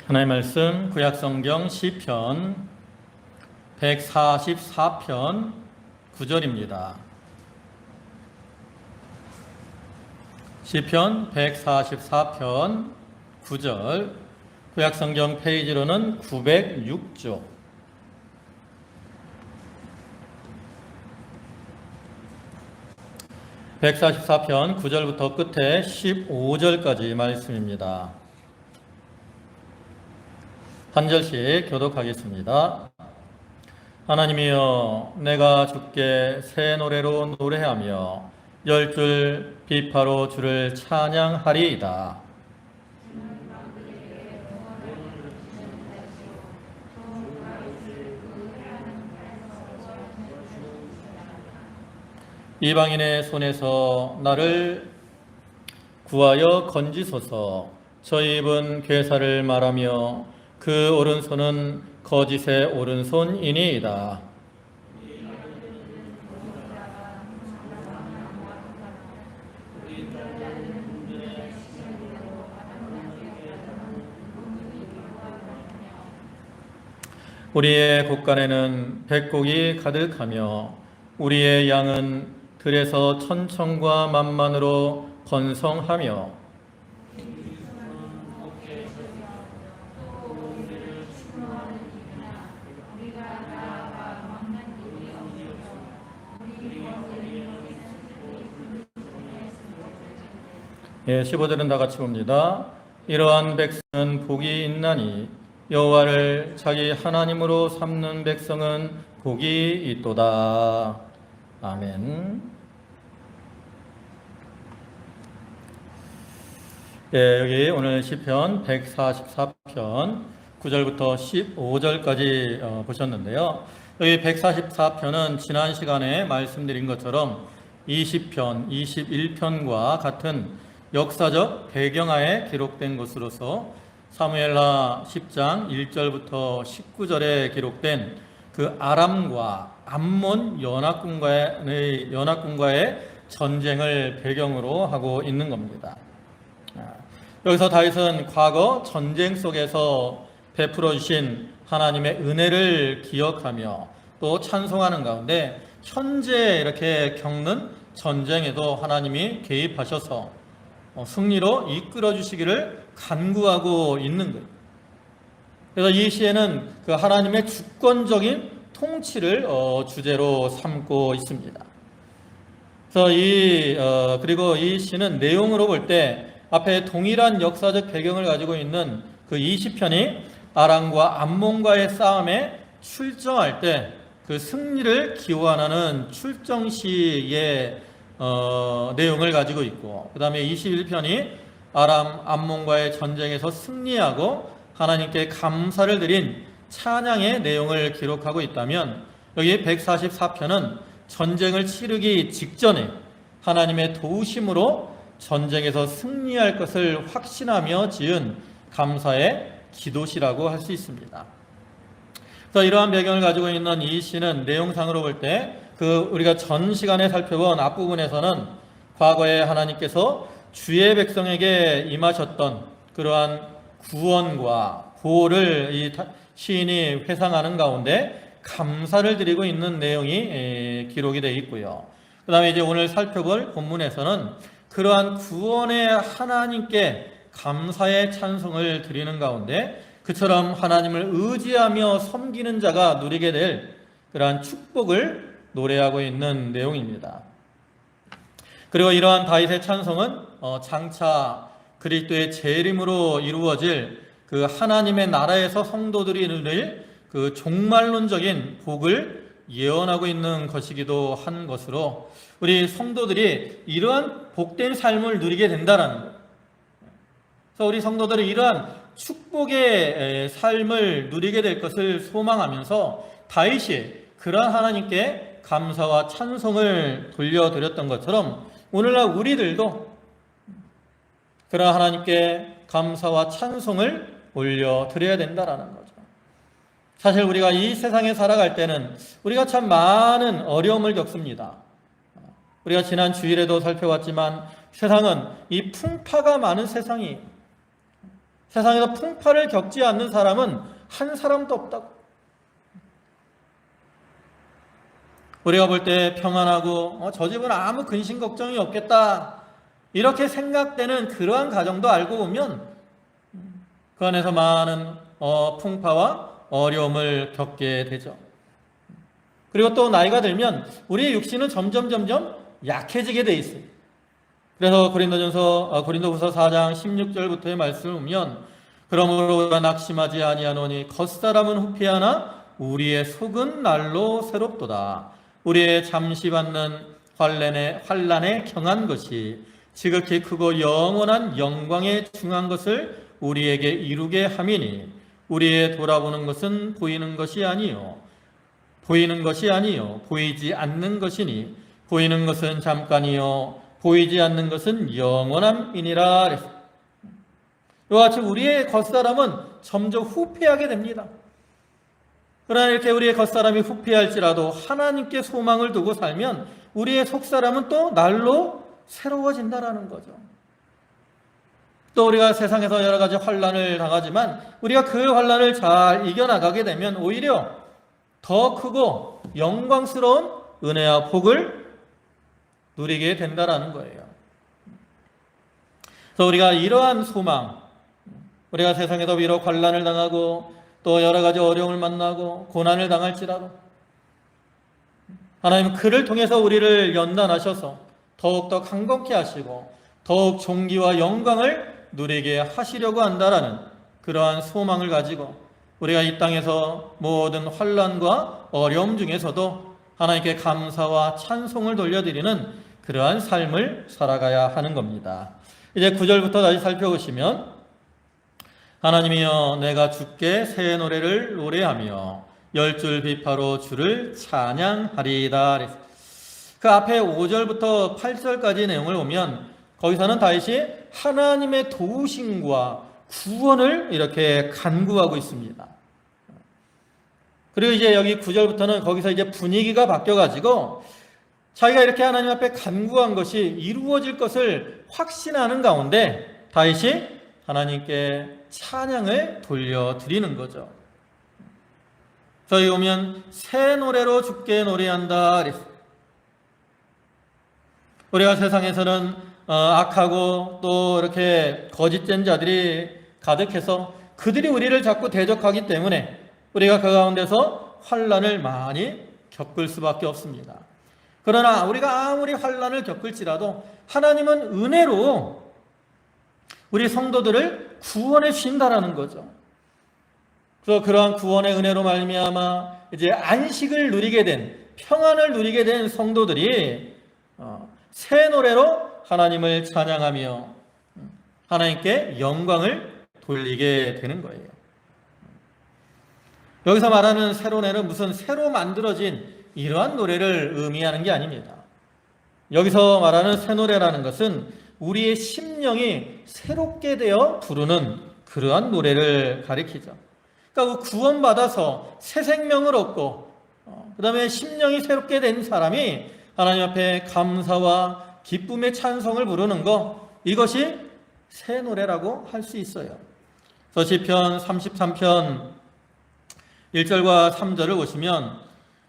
하나님의 말씀 구약성경 시편 144편 9절입니다. 시편 144편 9절, 구약성경 페이지로는 906쪽. (144편) 9절부터 끝에 15절까지 말씀입니다. 한 절씩 교독하겠습니다. 하나님이여, 내가 주께 새 노래로 노래하며 10줄 비파로 주를 찬양하리이다. 이방인의 손에서 나를 구하여 건지소서. 저희 입은 괴사를 말하며 그 오른손은 거짓의 오른손이니이다. 우리의 곳간에는 백곡이 가득하며 우리의 양은 들에서 천천과 만만으로 번성하며 예, 15절은 다 같이 봅니다. 이러한 백성은 복이 있나니 여호와를 자기 하나님으로 삼는 백성은 복이 있도다. 아멘. 예, 여기 오늘 시편 144편 9절부터 15절까지 보셨는데요. 여기 144편은 지난 시간에 말씀드린 것처럼 20편, 21편과 같은 역사적 배경하에 기록된 것으로서 사무엘하 10장 1절부터 19절에 기록된 그 아람과 암몬 연합군과의 전쟁을 배경으로 하고 있는 겁니다. 여기서 다윗은 과거 전쟁 속에서 베풀어 주신 하나님의 은혜를 기억하며 또 찬송하는 가운데 현재 이렇게 겪는 전쟁에도 하나님이 개입하셔서 승리로 이끌어 주시기를 간구하고 있는 거예요. 그래서 이 시에는 그 하나님의 주권적인 통치를 주제로 삼고 있습니다. 그래서 그리고 이 시는 내용으로 볼 때 앞에 동일한 역사적 배경을 가지고 있는 그 20편이 아람과 암몬과의 싸움에 출정할 때 그 승리를 기원하는 출정시의 내용을 가지고 있고, 그 다음에 21편이 아람, 암몬과의 전쟁에서 승리하고 하나님께 감사를 드린 찬양의 내용을 기록하고 있다면, 여기 144편은 전쟁을 치르기 직전에 하나님의 도우심으로 전쟁에서 승리할 것을 확신하며 지은 감사의 기도시라고 할 수 있습니다. 그래서 이러한 배경을 가지고 있는 이 시는 내용상으로 볼 때 우리가 전 시간에 살펴본 앞부분에서는 과거에 하나님께서 주의 백성에게 임하셨던 그러한 구원과 보호를 이 시인이 회상하는 가운데 감사를 드리고 있는 내용이 기록이 되어 있고요. 그 다음에 이제 오늘 살펴볼 본문에서는 그러한 구원의 하나님께 감사의 찬송을 드리는 가운데 그처럼 하나님을 의지하며 섬기는 자가 누리게 될 그러한 축복을 노래하고 있는 내용입니다. 그리고 이러한 다윗의 찬송은 장차 그리스도의 재림으로 이루어질 그 하나님의 나라에서 성도들이 누릴 그 종말론적인 복을 예언하고 있는 것이기도 한 것으로 우리 성도들이 이러한 복된 삶을 누리게 된다는 것. 그래서 우리 성도들은 이러한 축복의 삶을 누리게 될 것을 소망하면서 다윗이 그러한 하나님께 감사와 찬송을 돌려드렸던 것처럼 오늘날 우리들도 그러한 하나님께 감사와 찬송을 올려드려야 된다는 거죠. 사실 우리가 이 세상에 살아갈 때는 우리가 참 많은 어려움을 겪습니다. 우리가 지난 주일에도 살펴봤지만 세상은 이 풍파가 많은 세상이에요. 세상에서 풍파를 겪지 않는 사람은 한 사람도 없다고. 우리가 볼 때 평안하고 저 집은 아무 근심 걱정이 없겠다 이렇게 생각되는 그러한 가정도 알고 보면 그 안에서 많은 풍파와 어려움을 겪게 되죠. 그리고 또 나이가 들면 우리의 육신은 점점 약해지게 돼 있어요. 그래서 고린도후서 4장 16절부터의 말씀을 보면 그러므로 우리가 낙심하지 아니하노니 겉사람은 후피하나 우리의 속은 날로 새롭도다. 우리의 잠시 받는 환난에 경한 것이 지극히 크고 영원한 영광에 중한 것을 우리에게 이루게 함이니 우리의 돌아보는 것은 보이는 것이 아니요 보이지 않는 것이니 보이는 것은 잠깐이요 보이지 않는 것은 영원함이니라. 이와 같이 우리의 겉사람은 점점 후패하게 됩니다. 그러나 이렇게 우리의 겉사람이 후패할지라도 하나님께 소망을 두고 살면 우리의 속사람은 또 날로 새로워진다라는 거죠. 또 우리가 세상에서 여러 가지 환난을 당하지만 우리가 그 환난을 잘 이겨나가게 되면 오히려 더 크고 영광스러운 은혜와 복을 누리게 된다라는 거예요. 그래서 우리가 이러한 소망, 우리가 세상에서 비록 환난을 당하고 또 여러 가지 어려움을 만나고 고난을 당할지라도 하나님은 그를 통해서 우리를 연단하셔서 더욱더 강건케 하시고 더욱 존귀와 영광을 누리게 하시려고 한다라는 그러한 소망을 가지고 우리가 이 땅에서 모든 환난과 어려움 중에서도 하나님께 감사와 찬송을 돌려드리는 그러한 삶을 살아가야 하는 겁니다. 이제 9절부터 다시 살펴보시면 하나님이여 내가 주께 새 노래를 노래하며 열줄 비파로 주를 찬양하리이다. 그 앞에 5절부터 8절까지 내용을 보면 거기서는 다윗이 하나님의 도우심과 구원을 이렇게 간구하고 있습니다. 그리고 이제 여기 9절부터는 거기서 이제 분위기가 바뀌어가지고 자기가 이렇게 하나님 앞에 간구한 것이 이루어질 것을 확신하는 가운데 다윗이 하나님께 찬양을 돌려드리는 거죠. 저희 오면 새 노래로 주께 노래한다 그랬어요. 우리가 세상에서는 악하고 또 이렇게 거짓된 자들이 가득해서 그들이 우리를 자꾸 대적하기 때문에 우리가 그 가운데서 환난을 많이 겪을 수밖에 없습니다. 그러나 우리가 아무리 환난을 겪을지라도 하나님은 은혜로 우리 성도들을 구원해 주신다라는 거죠. 그래서 그러한 구원의 은혜로 말미암아 이제 안식을 누리게 된, 평안을 누리게 된 성도들이 새 노래로 하나님을 찬양하며 하나님께 영광을 돌리게 되는 거예요. 여기서 말하는 새 노래는 무슨 새로 만들어진 이러한 노래를 의미하는 게 아닙니다. 여기서 말하는 새 노래라는 것은 우리의 심령이 새롭게 되어 부르는 그러한 노래를 가리키죠. 그러니까 구원받아서 새 생명을 얻고 그 다음에 심령이 새롭게 된 사람이 하나님 앞에 감사와 기쁨의 찬송을 부르는 것, 이것이 새 노래라고 할 수 있어요. 그래서 시편 33편 1절과 3절을 보시면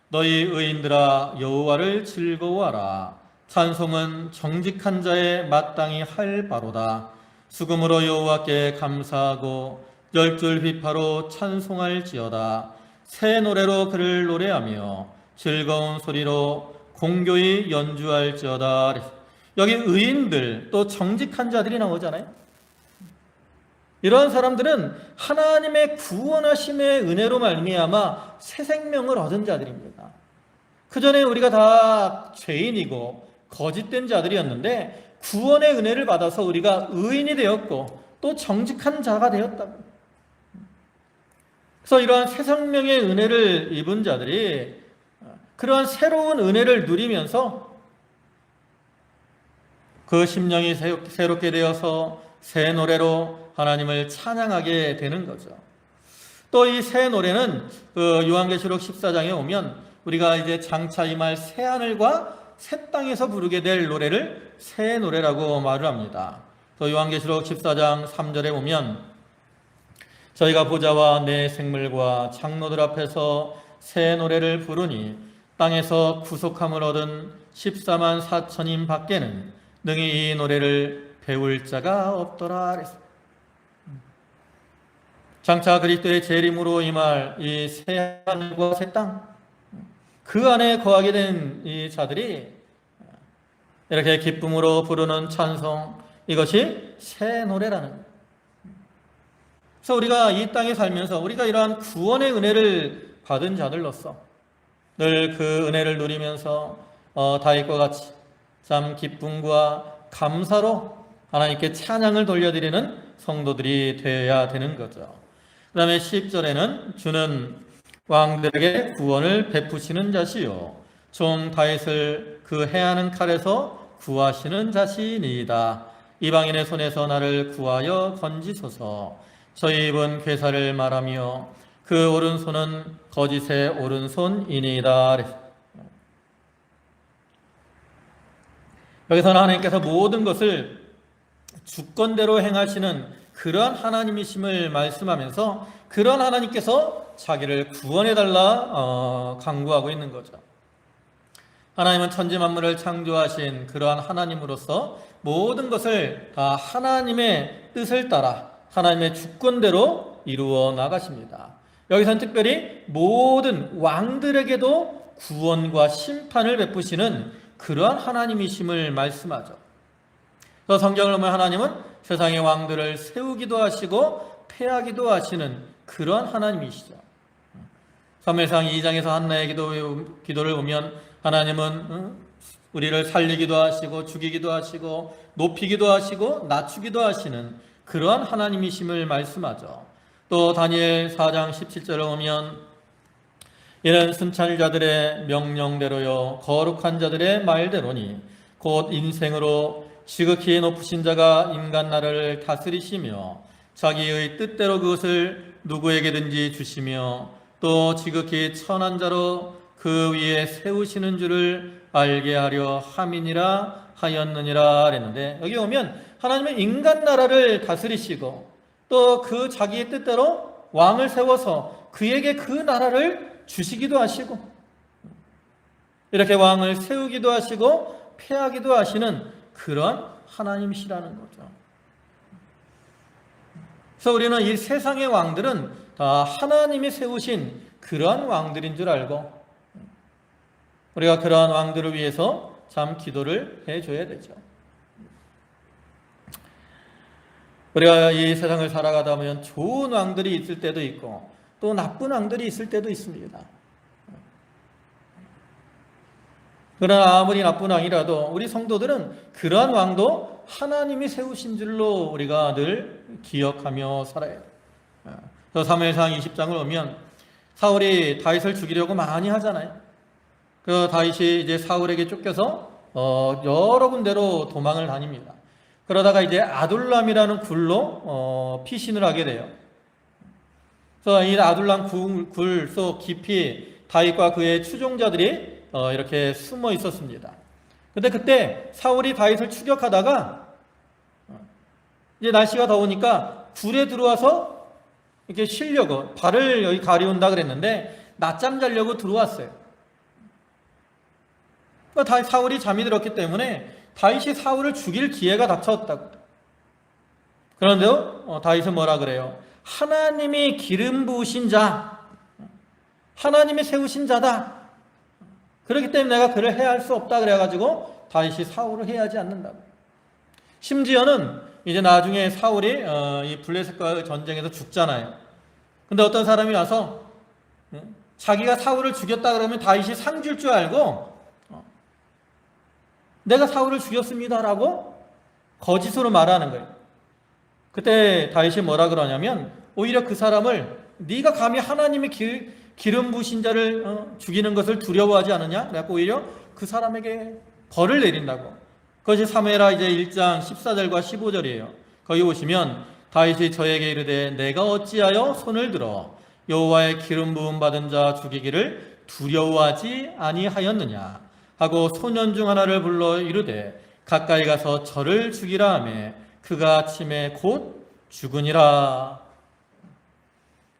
너희 의인들아 여호와를 즐거워하라. 찬송은 정직한 자의 마땅히 할 바로다. 수금으로 여호와께 감사하고 열줄 비파로 찬송할지어다. 새 노래로 그를 노래하며 즐거운 소리로 공교히 연주할지어다. 여기 의인들 또 정직한 자들이 나오잖아요. 이러한 사람들은 하나님의 구원하심의 은혜로 말미암아 새 생명을 얻은 자들입니다. 그전에 우리가 다 죄인이고 거짓된 자들이었는데 구원의 은혜를 받아서 우리가 의인이 되었고 또 정직한 자가 되었다고. 그래서 이러한 새 생명의 은혜를 입은 자들이 그러한 새로운 은혜를 누리면서 그 심령이 새롭게 되어서 새 노래로 하나님을 찬양하게 되는 거죠. 또 이 새 노래는 그 요한계시록 14장에 오면 우리가 이제 장차 임할 새 하늘과 새 땅에서 부르게 될 노래를 새 노래라고 말을 합니다. 또 요한계시록 14장 3절에 보면 저희가 보좌와 내 생물과 장로들 앞에서 새 노래를 부르니 땅에서 구속함을 얻은 14만 4천인 밖에는 능히 이 노래를 배울 자가 없더라. 장차 그리스도의 재림으로 임할 이 새 하늘과 새 땅, 그 안에 거하게 된 이 자들이 이렇게 기쁨으로 부르는 찬송, 이것이 새 노래라는 거예요. 그래서 우리가 이 땅에 살면서 우리가 이러한 구원의 은혜를 받은 자들로서 늘 그 은혜를 누리면서 다윗과 같이 참 기쁨과 감사로 하나님께 찬양을 돌려드리는 성도들이 되어야 되는 거죠. 그 다음에 10절에는 주는 왕들에게 구원을 베푸시는 자시요 종 다윗을 그 해하는 칼에서 구하시는 자시니이다. 이방인의 손에서 나를 구하여 건지소서. 저희 입은 괴사를 말하며 그 오른손은 거짓의 오른손이니이다. 여기서는 하나님께서 모든 것을 주권대로 행하시는 그러한 하나님이심을 말씀하면서 그런 하나님께서 자기를 구원해달라 강구하고 있는 거죠. 하나님은 천지 만물을 창조하신 그러한 하나님으로서 모든 것을 다 하나님의 뜻을 따라 하나님의 주권대로 이루어 나가십니다. 여기서는 특별히 모든 왕들에게도 구원과 심판을 베푸시는 그러한 하나님이심을 말씀하죠. 그래서 성경을 보면 하나님은 세상의 왕들을 세우기도 하시고 패하기도 하시는 그러한 하나님이시죠. 사무엘상 2장에서 한나의 기도를 보면 하나님은 우리를 살리기도 하시고 죽이기도 하시고 높이기도 하시고 낮추기도 하시는 그러한 하나님이심을 말씀하죠. 또 다니엘 4장 17절을 보면 이는 순찰자들의 명령대로요 거룩한 자들의 말대로니 곧 인생으로 지극히 높으신 자가 인간 나라를 다스리시며 자기의 뜻대로 그것을 누구에게든지 주시며 또 지극히 천한 자로 그 위에 세우시는 줄을 알게 하려 함이니라 하였느니라 그랬는데, 여기 오면 하나님은 인간 나라를 다스리시고 또 그 자기의 뜻대로 왕을 세워서 그에게 그 나라를 주시기도 하시고 이렇게 왕을 세우기도 하시고 패하기도 하시는 그런 하나님이시라는 거죠. 그래서 우리는 이 세상의 왕들은 다 하나님이 세우신 그러한 왕들인 줄 알고 우리가 그러한 왕들을 위해서 참 기도를 해줘야 되죠. 우리가 이 세상을 살아가다 보면 좋은 왕들이 있을 때도 있고 또 나쁜 왕들이 있을 때도 있습니다. 그러나 아무리 나쁜 왕이라도 우리 성도들은 그러한 왕도 하나님이 세우신 줄로 우리가 늘 기억하며 살아야 돼요. 그래서 사무엘상 20장을 보면 사울이 다윗을 죽이려고 많이 하잖아요. 그 다윗이 이제 사울에게 쫓겨서 여러 군데로 도망을 다닙니다. 그러다가 이제 아둘람이라는 굴로 피신을 하게 돼요. 그래서 이 아둘람 굴 속 깊이 다윗과 그의 추종자들이 이렇게 숨어 있었습니다. 근데 그때 사울이 다윗을 추격하다가 이제 날씨가 더우니까 굴에 들어와서 이렇게 쉬려고 발을 여기 가리운다 그랬는데 낮잠 자려고 들어왔어요. 그러니까 사울이 잠이 들었기 때문에 다윗이 사울을 죽일 기회가 닥쳤다고. 그런데요, 다윗은 뭐라 그래요? 하나님이 기름 부으신 자, 하나님이 세우신 자다. 그렇기 때문에 내가 그를 해할 수 없다 그래가지고 다윗이 사울을 해하지 않는다고. 심지어는 이제 나중에 사울이 이 블레셋과 전쟁에서 죽잖아요. 근데 어떤 사람이 와서 자기가 사울을 죽였다 그러면 다윗이 상 줄 줄 알고 내가 사울을 죽였습니다라고 거짓으로 말하는 거예요. 그때 다윗이 뭐라 그러냐면 오히려 그 사람을 네가 감히 하나님의 기름 부으신 자를 죽이는 것을 두려워하지 않느냐? 그래갖고 오히려 그 사람에게 벌을 내린다고. 그것이 사무엘하 이제 1장 14절과 15절이에요. 거기 보시면 다윗이 저에게 이르되 내가 어찌하여 손을 들어 여호와의 기름 부음 받은 자 죽이기를 두려워하지 아니하였느냐 하고 소년 중 하나를 불러 이르되 가까이 가서 저를 죽이라 하매 그가 아침에 곧 죽으니라.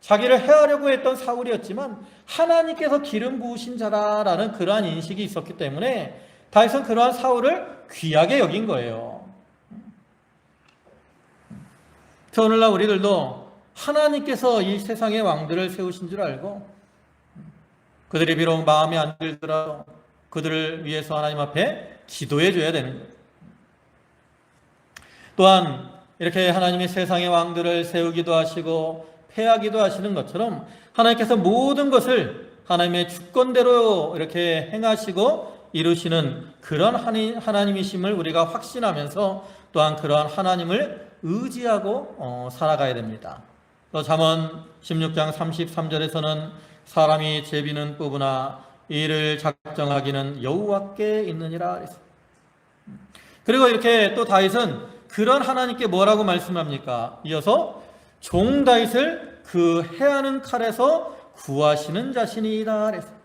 자기를 해하려고 했던 사울이었지만 하나님께서 기름 부으신 자라라는 그러한 인식이 있었기 때문에 다윗은 그러한 사울을 귀하게 여긴 거예요. 오늘날 우리들도 하나님께서 이 세상의 왕들을 세우신 줄 알고 그들이 비록 마음에 안 들더라도 그들을 위해서 하나님 앞에 기도해 줘야 되는 거예요. 또한 이렇게 하나님이 세상의 왕들을 세우기도 하시고 패하기도 하시는 것처럼 하나님께서 모든 것을 하나님의 주권대로 이렇게 행하시고 이루시는 그런 하나님이심을 우리가 확신하면서 또한 그러한 하나님을 의지하고 살아가야 됩니다. 또 잠언 16장 33절에서는 사람이 제비는 뽑으나 이를 작정하기는 여호와께 있느니라 그랬어요. 그리고 이렇게 또 다윗은 그런 하나님께 뭐라고 말씀합니까? 이어서 종 다윗을 그 해하는 칼에서 구하시는 자신이다 그랬어요.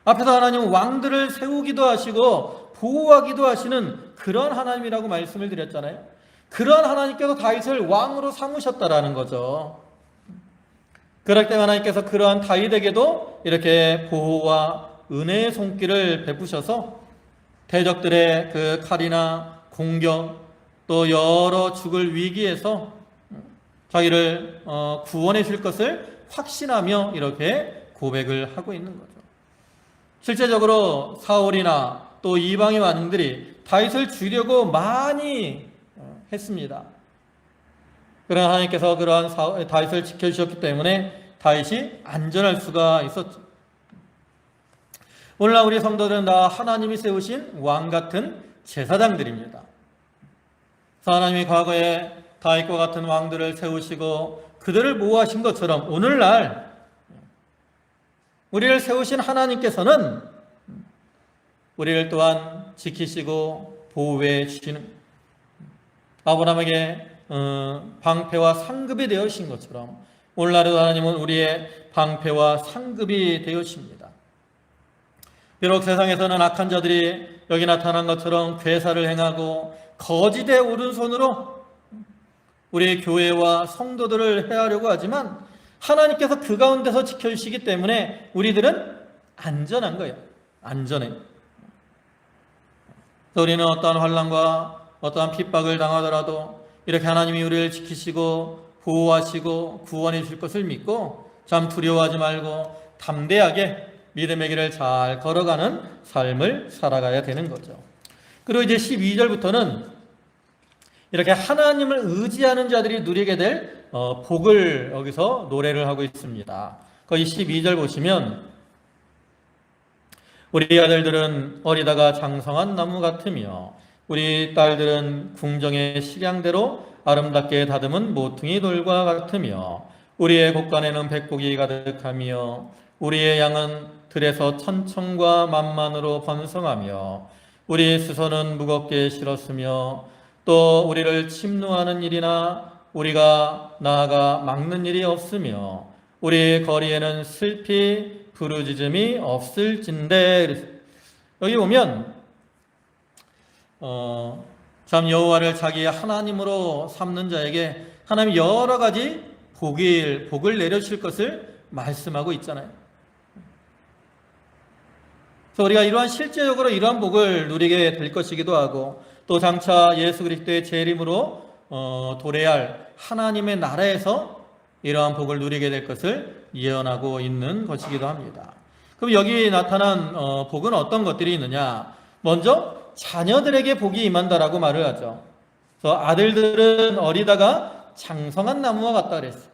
앞에서 하나님은 왕들을 세우기도 하시고 보호하기도 하시는 그런 하나님이라고 말씀을 드렸잖아요. 그런 하나님께서 다윗을 왕으로 삼으셨다라는 거죠. 그럴 때 하나님께서 그러한 다윗에게도 이렇게 보호와 은혜의 손길을 베푸셔서 대적들의 그 칼이나 공격 또 여러 죽을 위기에서 자기를 구원해 줄 것을 확신하며 이렇게 고백을 하고 있는 거죠. 실제적으로 사울이나 또 이방의 왕들이 다윗을 죽이려고 많이 했습니다. 그러나 하나님께서 그러한 다윗을 지켜주셨기 때문에 다윗이 안전할 수가 있었죠. 오늘날 우리 성도들은 다 하나님이 세우신 왕 같은 제사장들입니다. 하나님이 과거에 다윗과 같은 왕들을 세우시고 그들을 보호하신 것처럼 오늘날 우리를 세우신 하나님께서는 우리를 또한 지키시고 보호해 주시는 아브라함에게 방패와 상급이 되어신 것처럼 오늘날에도 하나님은 우리의 방패와 상급이 되어십니다. 비록 세상에서는 악한 자들이 여기 나타난 것처럼 괴사를 행하고 거짓의 오른손으로 우리의 교회와 성도들을 해하려고 하지만 하나님께서 그 가운데서 지켜주시기 때문에 우리들은 안전한 거예요. 안전해. 우리는 어떠한 환난과 어떠한 핍박을 당하더라도 이렇게 하나님이 우리를 지키시고 보호하시고 구원해 주실 것을 믿고 참 두려워하지 말고 담대하게 믿음의 길을 잘 걸어가는 삶을 살아가야 되는 거죠. 그리고 이제 12절부터는 이렇게 하나님을 의지하는 자들이 누리게 될 복을 여기서 노래를 하고 있습니다. 거기 12절 보시면 우리 아들들은 어리다가 장성한 나무 같으며 우리 딸들은 궁정의 식양대로 아름답게 다듬은 모퉁이 돌과 같으며 우리의 곳간에는 백곡이 가득하며 우리의 양은 들에서 천청과 만만으로 번성하며 우리의 수소는 무겁게 실었으며 또 우리를 침노하는 일이나 우리가 나아가 막는 일이 없으며 우리 거리에는 슬피 부르짖음이 없을진데. 여기 보면 참 여호와를 자기 하나님으로 삼는 자에게 하나님이 여러 가지 복을 내려주실 것을 말씀하고 있잖아요. 그래서 우리가 이러한 실제적으로 이러한 복을 누리게 될 것이기도 하고 또 장차 예수 그리스도의 재림으로 도래할 하나님의 나라에서 이러한 복을 누리게 될 것을 예언하고 있는 것이기도 합니다. 그럼 여기 나타난 복은 어떤 것들이 있느냐? 먼저 자녀들에게 복이 임한다라고 말을 하죠. 그래서 아들들은 어리다가 장성한 나무와 같다 그랬어요.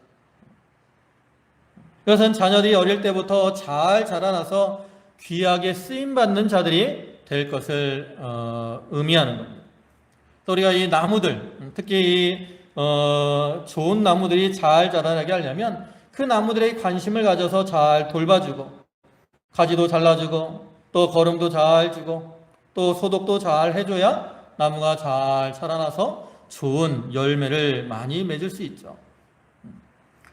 이것은 자녀들이 어릴 때부터 잘 자라나서 귀하게 쓰임받는 자들이 될 것을 의미하는 겁니다. 또 우리가 이 나무들, 특히 이 좋은 나무들이 잘 자라나게 하려면 그 나무들에 관심을 가져서 잘 돌봐주고 가지도 잘라주고 또 거름도 잘 주고 또 소독도 잘 해줘야 나무가 잘 자라나서 좋은 열매를 많이 맺을 수 있죠.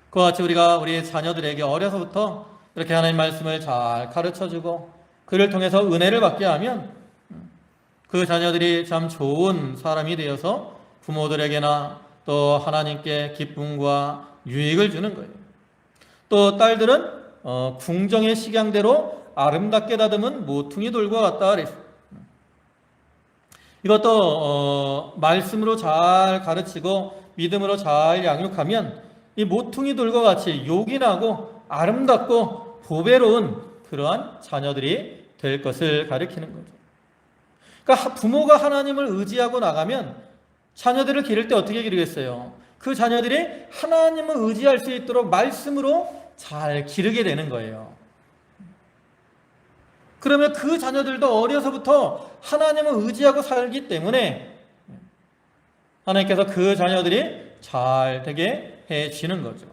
그와 같이 우리가 우리 자녀들에게 어려서부터 이렇게 하나님 말씀을 잘 가르쳐주고 그를 통해서 은혜를 받게 하면 그 자녀들이 참 좋은 사람이 되어서 부모들에게나 또 하나님께 기쁨과 유익을 주는 거예요. 또 딸들은 궁정의 식양대로 아름답게 다듬은 모퉁이 돌과 같다 그랬어요. 이것도 말씀으로 잘 가르치고 믿음으로 잘 양육하면 이 모퉁이 돌과 같이 요긴하고 아름답고 보배로운 그러한 자녀들이 될 것을 가리키는 거죠. 그러니까 부모가 하나님을 의지하고 나가면 자녀들을 기를 때 어떻게 기르겠어요? 그 자녀들이 하나님을 의지할 수 있도록 말씀으로 잘 기르게 되는 거예요. 그러면 그 자녀들도 어려서부터 하나님을 의지하고 살기 때문에 하나님께서 그 자녀들이 잘 되게 해지는 거죠.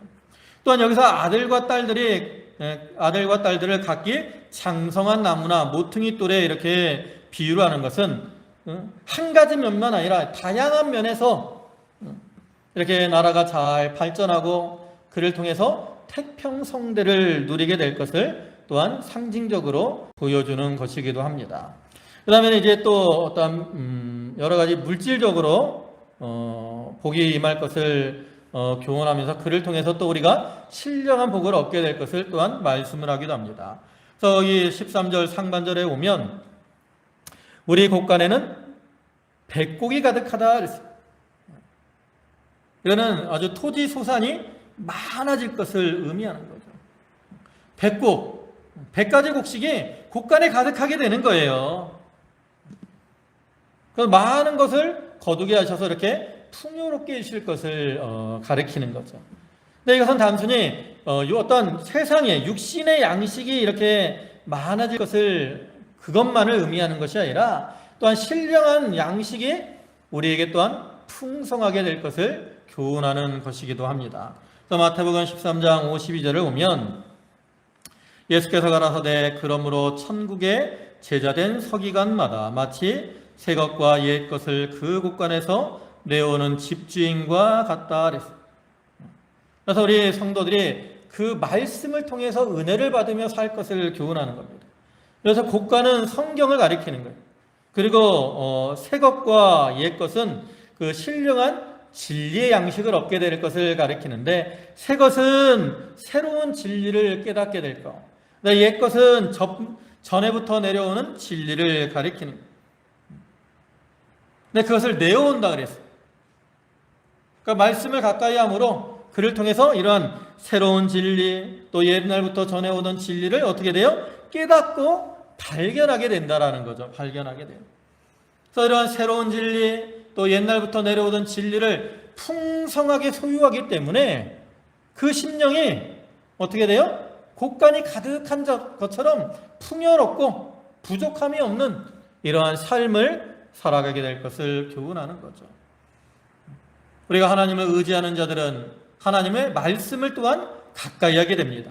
또한 여기서 아들과 딸들을 각기 장성한 나무나 모퉁이 돌에 이렇게 비유를 하는 것은 한 가지 면만 아니라 다양한 면에서 이렇게 나라가 잘 발전하고 그를 통해서 태평성대를 누리게 될 것을 또한 상징적으로 보여주는 것이기도 합니다. 그 다음에 이제 또 어떤 여러 가지 물질적으로 복이 임할 것을 교훈하면서 그를 통해서 또 우리가 신령한 복을 얻게 될 것을 또한 말씀을 하기도 합니다. 그래서 이 13절 상반절에 오면 우리 곳간에는 백곡이 가득하다 그랬어요. 이거는 아주 토지 소산이 많아질 것을 의미하는 거죠. 백곡, 100가지 곡식이 곳간에 가득하게 되는 거예요. 그래서 많은 것을 거두게 하셔서 이렇게 풍요롭게 해주실 것을 가리키는 거죠. 근데 이것은 단순히 어떤 세상에 육신의 양식이 이렇게 많아질 것을 그것만을 의미하는 것이 아니라 또한 신령한 양식이 우리에게 또한 풍성하게 될 것을 교훈하는 것이기도 합니다. 그래서 마태복음 13장 52절을 보면 예수께서 가라사대 그러므로 천국에 제자된 서기관마다 마치 새 것과 옛 것을 그 곳간에서 내오는 집주인과 같다 그랬어요. 그래서 우리 성도들이 그 말씀을 통해서 은혜를 받으며 살 것을 교훈하는 겁니다. 그래서 곳간은 성경을 가리키는 거예요. 그리고 새 것과 옛 것은 그 신령한 진리의 양식을 얻게 될 것을 가리키는데 새 것은 새로운 진리를 깨닫게 될 것, 옛 것은 전에부터 내려오는 진리를 가리키는 거예요. 근데 그것을 내어온다 그랬어요. 그러니까 말씀을 가까이 함으로 그를 통해서 이러한 새로운 진리 또 옛날부터 전해오던 진리를 어떻게 돼요? 깨닫고 발견하게 된다라는 거죠. 발견하게 돼요. 그래서 이러한 새로운 진리 또 옛날부터 내려오던 진리를 풍성하게 소유하기 때문에 그 심령이 어떻게 돼요? 곳간이 가득한 것처럼 풍요롭고 부족함이 없는 이러한 삶을 살아가게 될 것을 교훈하는 거죠. 우리가 하나님을 의지하는 자들은 하나님의 말씀을 또한 가까이 하게 됩니다.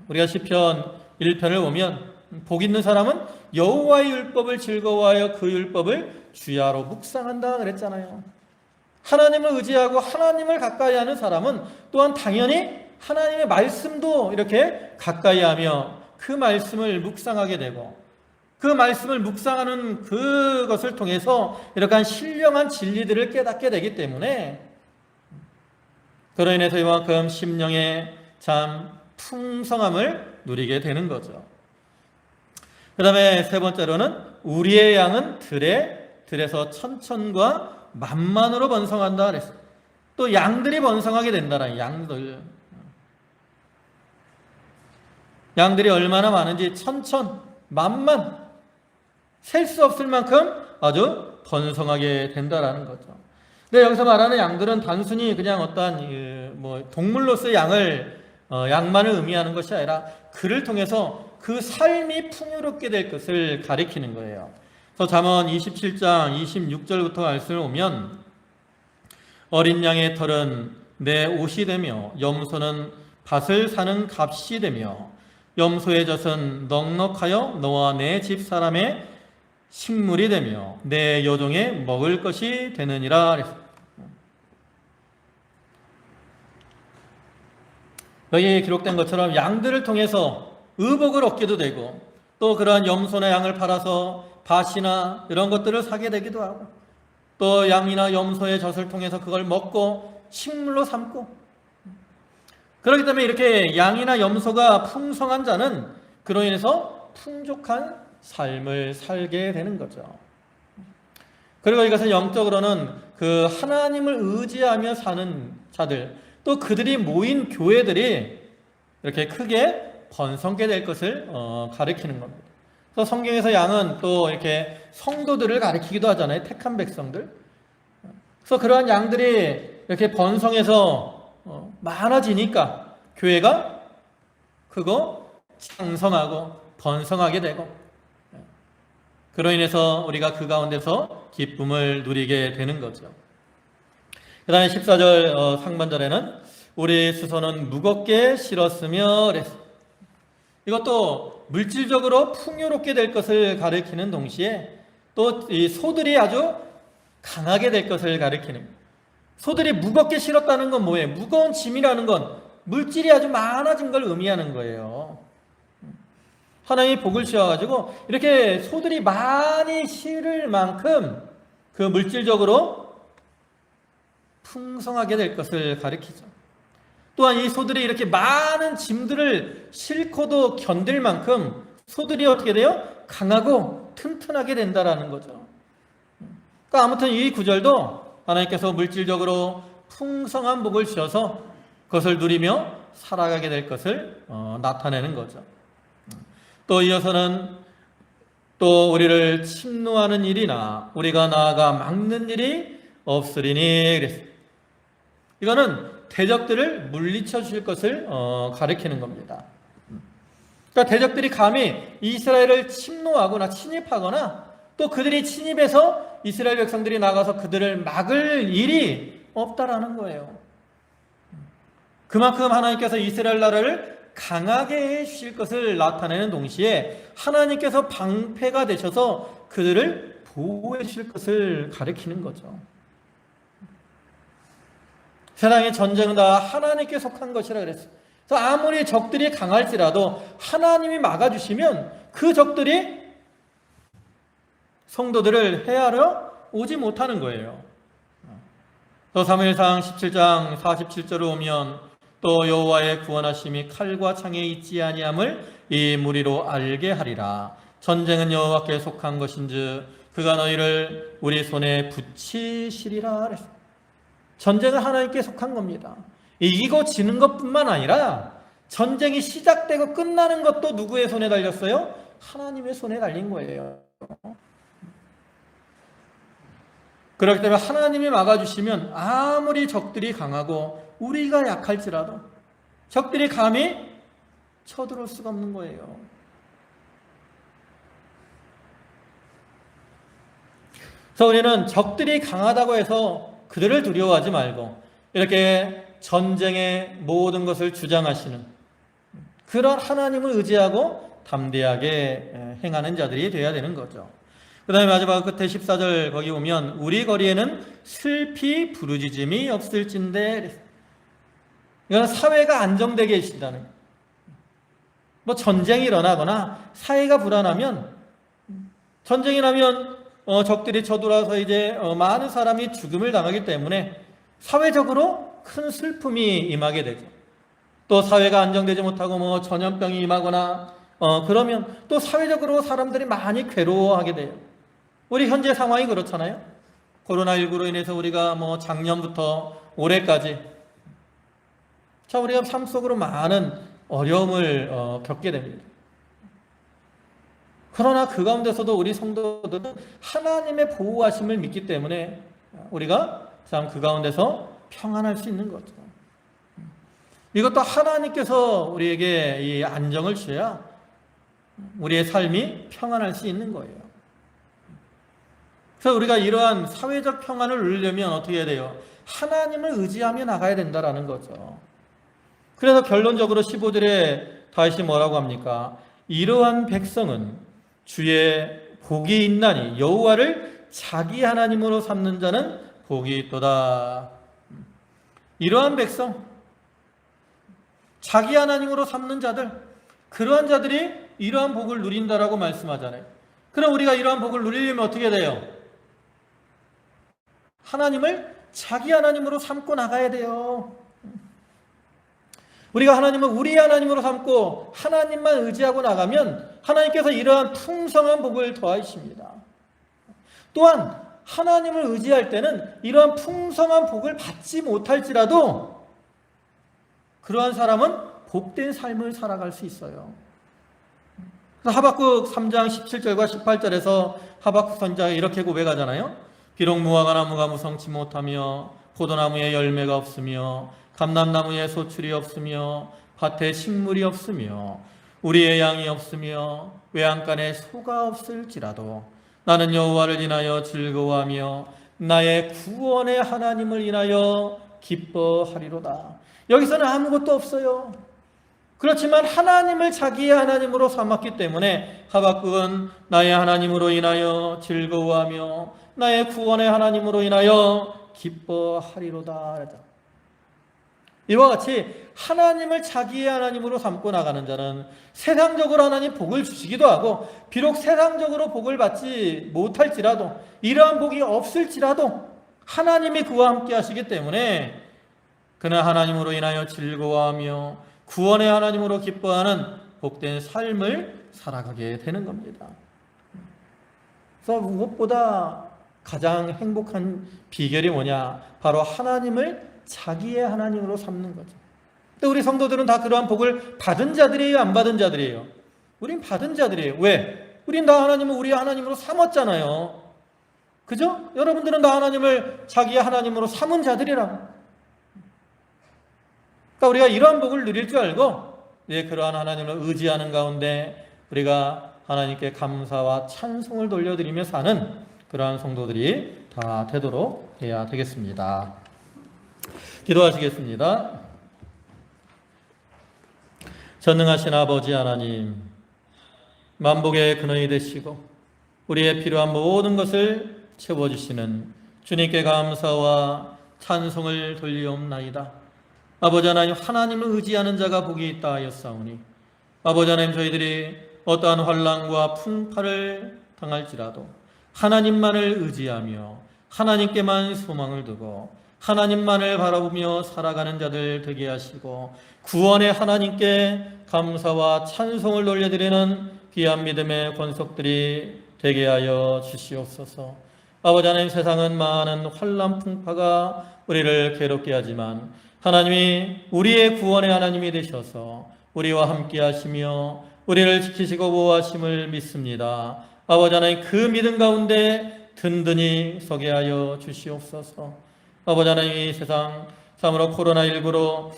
우리가 시편 1편을 보면 복 있는 사람은 여호와의 율법을 즐거워하여 그 율법을 주야로 묵상한다 그랬잖아요. 하나님을 의지하고 하나님을 가까이 하는 사람은 또한 당연히 하나님의 말씀도 이렇게 가까이 하며 그 말씀을 묵상하게 되고 그 말씀을 묵상하는 그것을 통해서 이러한 신령한 진리들을 깨닫게 되기 때문에 그로 인해서 이만큼 심령의 참 풍성함을 누리게 되는 거죠. 그 다음에 세 번째로는 우리의 양은 들에서 천천과 만만으로 번성한다 그랬어요. 또 양들이 번성하게 된다라. 양들이 얼마나 많은지 천천, 만만 셀 수 없을 만큼 아주 번성하게 된다라는 거죠. 근데 여기서 말하는 양들은 단순히 그냥 어떠한 동물로서의 양만을 의미하는 것이 아니라 그를 통해서 그 삶이 풍요롭게 될 것을 가리키는 거예요. 그래서 잠언 27장 26절부터 말씀을 보면 어린 양의 털은 내 옷이 되며 염소는 밭을 사는 값이 되며 염소의 젖은 넉넉하여 너와 내 집사람의 식물이 되며 내 여종의 먹을 것이 되느니라. 여기에 기록된 것처럼 양들을 통해서 의복을 얻기도 되고 또 그러한 염소나 양을 팔아서 밭이나 이런 것들을 사게 되기도 하고 또 양이나 염소의 젖을 통해서 그걸 먹고 식물로 삼고 그렇기 때문에 이렇게 양이나 염소가 풍성한 자는 그로 인해서 풍족한 삶을 살게 되는 거죠. 그리고 이것은 영적으로는 그 하나님을 의지하며 사는 자들, 또 그들이 모인 교회들이 이렇게 크게 번성게 될 것을 가리키는 겁니다. 그래서 성경에서 양은 또 이렇게 성도들을 가리키기도 하잖아요. 택한 백성들. 그래서 그러한 양들이 이렇게 번성해서 많아지니까 교회가 크고 창성하고 번성하게 되고, 그로 인해서 우리가 그 가운데서 기쁨을 누리게 되는 거죠. 그 다음에 14절 상반절에는 우리 수소는 무겁게 실었으며 그랬어요. 이것도 물질적으로 풍요롭게 될 것을 가리키는 동시에 또 이 소들이 아주 강하게 될 것을 가리키는, 소들이 무겁게 실었다는 건 뭐예요? 무거운 짐이라는 건 물질이 아주 많아진 걸 의미하는 거예요. 하나님이 복을 주셔가지고 이렇게 소들이 많이 실을 만큼 그 물질적으로 풍성하게 될 것을 가리키죠. 또한 이 소들이 이렇게 많은 짐들을 싣고도 견딜 만큼 소들이 어떻게 돼요? 강하고 튼튼하게 된다라는 거죠. 그러니까 아무튼 이 구절도 하나님께서 물질적으로 풍성한 복을 주셔서 그것을 누리며 살아가게 될 것을 나타내는 거죠. 또 이어서는 또 우리를 침노하는 일이나 우리가 나아가 막는 일이 없으리니 그랬어요. 이거는 대적들을 물리쳐 주실 것을 가리키는 겁니다. 그러니까 대적들이 감히 이스라엘을 침노하거나 침입하거나 또 그들이 침입해서 이스라엘 백성들이 나가서 그들을 막을 일이 없다라는 거예요. 그만큼 하나님께서 이스라엘 나라를 강하게 해주실 것을 나타내는 동시에 하나님께서 방패가 되셔서 그들을 보호해 주실 것을 가리키는 거죠. 세상의 전쟁은 다 하나님께 속한 것이라 그랬어요. 그래서 아무리 적들이 강할지라도 하나님이 막아주시면 그 적들이 성도들을 해하러 오지 못하는 거예요. 또 사무엘상 17장 47절로 오면 또 여호와의 구원하심이 칼과 창에 있지 아니함을 이 무리로 알게 하리라. 전쟁은 여호와께 속한 것인즉 그가 너희를 우리 손에 붙이시리라 그랬어요. 전쟁은 하나님께 속한 겁니다. 이기고 지는 것뿐만 아니라 전쟁이 시작되고 끝나는 것도 누구의 손에 달렸어요? 하나님의 손에 달린 거예요. 그렇기 때문에 하나님이 막아주시면 아무리 적들이 강하고 우리가 약할지라도 적들이 감히 쳐들어올 수가 없는 거예요. 그래서 우리는 적들이 강하다고 해서 그들을 두려워하지 말고 이렇게 전쟁의 모든 것을 주장하시는 그런 하나님을 의지하고 담대하게 행하는 자들이 되어야 되는 거죠. 그 다음에 마지막 끝에 14절 거기 보면 우리 거리에는 슬피 부르짖음이 없을진데, 이건 사회가 안정되게 해주신다는 거예요. 뭐 전쟁이 일어나거나 사회가 불안하면, 전쟁이 나면 적들이 쳐들어와서 이제 많은 사람이 죽음을 당하기 때문에 사회적으로 큰 슬픔이 임하게 되죠. 또 사회가 안정되지 못하고 뭐 전염병이 임하거나 그러면 또 사회적으로 사람들이 많이 괴로워하게 돼요. 우리 현재 상황이 그렇잖아요. 코로나19로 인해서 우리가 뭐 작년부터 올해까지 우리가 삶 속으로 많은 어려움을 겪게 됩니다. 그러나 그 가운데서도 우리 성도들은 하나님의 보호하심을 믿기 때문에 우리가 참 그 가운데서 평안할 수 있는 거죠. 이것도 하나님께서 우리에게 이 안정을 주셔야 우리의 삶이 평안할 수 있는 거예요. 그래서 우리가 이러한 사회적 평안을 누리려면 어떻게 해야 돼요? 하나님을 의지하며 나가야 된다라는 거죠. 그래서 결론적으로 15절에 다시 뭐라고 합니까? 이러한 백성은 주의 복이 있나니 여호와를 자기 하나님으로 삼는 자는 복이 있도다. 이러한 백성, 자기 하나님으로 삼는 자들, 그러한 자들이 이러한 복을 누린다라고 말씀하잖아요. 그럼 우리가 이러한 복을 누리려면 어떻게 돼요? 하나님을 자기 하나님으로 삼고 나가야 돼요. 우리가 하나님을 우리의 하나님으로 삼고 하나님만 의지하고 나가면 하나님께서 이러한 풍성한 복을 더하십니다. 또한 하나님을 의지할 때는 이러한 풍성한 복을 받지 못할지라도 그러한 사람은 복된 삶을 살아갈 수 있어요. 그래서 하박국 3장 17절과 18절에서 하박국 선지자가 이렇게 고백하잖아요. 비록 무화과 나무가 무성치 못하며 포도나무에 열매가 없으며 감람나무에 소출이 없으며 밭에 식물이 없으며 우리의 양이 없으며 외양간에 소가 없을지라도 나는 여호와를 인하여 즐거워하며 나의 구원의 하나님을 인하여 기뻐하리로다. 여기서는 아무것도 없어요. 그렇지만 하나님을 자기의 하나님으로 삼았기 때문에 하박국은 나의 하나님으로 인하여 즐거워하며 나의 구원의 하나님으로 인하여 기뻐하리로다. 이와 같이 하나님을 자기의 하나님으로 삼고 나가는 자는 세상적으로 하나님 복을 주시기도 하고 비록 세상적으로 복을 받지 못할지라도 이러한 복이 없을지라도 하나님이 그와 함께 하시기 때문에 그는 하나님으로 인하여 즐거워하며 구원의 하나님으로 기뻐하는 복된 삶을 살아가게 되는 겁니다. 그래서 무엇보다 가장 행복한 비결이 뭐냐? 바로 하나님을 자기의 하나님으로 삼는 거죠. 근데 우리 성도들은 다 그러한 복을 받은 자들이에요? 안 받은 자들이에요? 우린 받은 자들이에요. 왜? 우린 다 하나님을 우리 하나님으로 삼았잖아요. 그죠? 여러분들은 다 하나님을 자기의 하나님으로 삼은 자들이라고. 그러니까 우리가 이러한 복을 누릴 줄 알고 그러한 하나님을 의지하는 가운데 우리가 하나님께 감사와 찬송을 돌려드리며 사는 그러한 성도들이 다 되도록 해야 되겠습니다. 기도하시겠습니다. 전능하신 아버지 하나님, 만복의 근원이 되시고 우리의 필요한 모든 것을 채워주시는 주님께 감사와 찬송을 돌리옵나이다. 아버지 하나님, 하나님을 의지하는 자가 복이 있다 하였사오니 아버지 하나님, 저희들이 어떠한 환난과 풍파를 당할지라도 하나님만을 의지하며 하나님께만 소망을 두고 하나님만을 바라보며 살아가는 자들 되게 하시고 구원의 하나님께 감사와 찬송을 돌려드리는 귀한 믿음의 권속들이 되게 하여 주시옵소서. 아버지 하나님, 세상은 많은 환난 풍파가 우리를 괴롭게 하지만 하나님이 우리의 구원의 하나님이 되셔서 우리와 함께 하시며 우리를 지키시고 보호하심을 믿습니다. 아버지 하나님, 그 믿음 가운데 든든히 서게 하여 주시옵소서. 아버지 하나님, 이 세상 참으로 코로나19로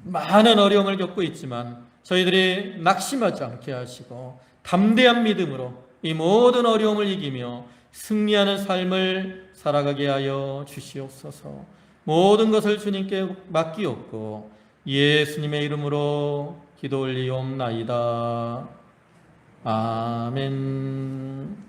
많은 어려움을 겪고 있지만 저희들이 낙심하지 않게 하시고 담대한 믿음으로 이 모든 어려움을 이기며 승리하는 삶을 살아가게 하여 주시옵소서. 모든 것을 주님께 맡기옵고 예수님의 이름으로 기도 올리옵나이다. 아멘.